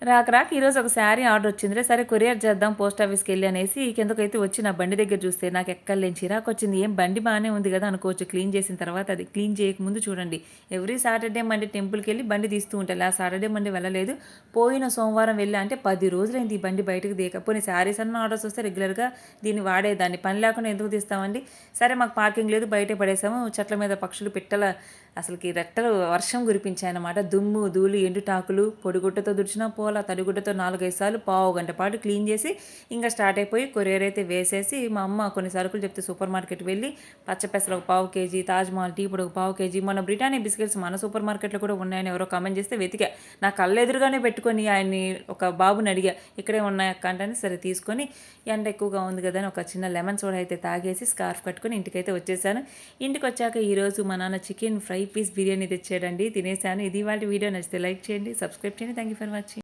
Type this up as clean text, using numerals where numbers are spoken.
రాక ఈరోజు ఒక శారీ ఆర్డర్ వచ్చిందిలే, సరే కొరియర్ చేద్దాం పోస్ట్ ఆఫీస్కి వెళ్ళి అనేసి కిందకైతే వచ్చి నా బండి దగ్గర చూస్తే నాకు ఎక్కలేని చిరాకు వచ్చింది. ఏం బండి బాగానే ఉంది కదా అనుకోవచ్చు, క్లీన్ చేసిన తర్వాత. అది క్లీన్ చేయకముందు చూడండి, ఎవ్రీ సాటర్డే మండే టెంపుల్కి వెళ్ళి బండి తీస్తూ ఉంటాను. ఆ సాటర్డే మండే వెళ్ళలేదు, పోయిన సోమవారం వెళ్ళి, అంటే 10 రోజులైంది ఈ బండి బయటకు తీయకపోయి. శారీస్ అన్న ఆర్డర్స్ వస్తే రెగ్యులర్గా దీన్ని వాడేదాన్ని, పని లేకుండా ఎందుకు తీస్తామండి. సరే మాకు పార్కింగ్ లేదు, బయటే పడేసాము. చెట్ల మీద పక్షులు పిట్టల అసలుకి రెట్టలు వర్షం కురిపించాయన్నమాట. దుమ్ము ధూళి ఎండుటాకులు, పొడిగుడ్డతో దుడిచినా పోలా, తడిగుడ్డతో 4-5 సార్లు పావు గంట పాటు క్లీన్ చేసి ఇంకా స్టార్ట్ అయిపోయి కొరియర్ అయితే వేసేసి, మా అమ్మ కొన్ని సరుకులు చెప్తే సూపర్ మార్కెట్ వెళ్ళి పచ్చపెసలు ఒక పావు కేజీ, తాజ్మహల్ టీ పొడి ఒక పావు కేజీ, మన బ్రిటానియా బిస్కెట్స్ మన సూపర్ మార్కెట్లో కూడా ఉన్నాయని ఎవరో కామెంట్ చేస్తే వెతికా. నా కళ్ళు ఎదురుగానే పెట్టుకొని ఆయన్ని, ఒక బాబుని అడిగా ఇక్కడే ఉన్నాయక్క అంటే, సరే తీసుకొని, ఎండ ఎక్కువగా ఉంది కదా అని ఒక చిన్న లెమన్ సోడా అయితే తాగేసి స్కార్ఫ్ కట్టుకొని ఇంటికైతే వచ్చేసాను. ఇంటికి వచ్చాక ఈరోజు మా నాన్న చికెన్ ఫ్రై పీస్ బిర్యానీ తెచ్చాడండి, తినేసాను. ఇది వాళ్ళ వీడియో, నచ్చితే లైక్ చేయండి, సబ్స్క్రైబ్ చేయండి. Thank you for watching.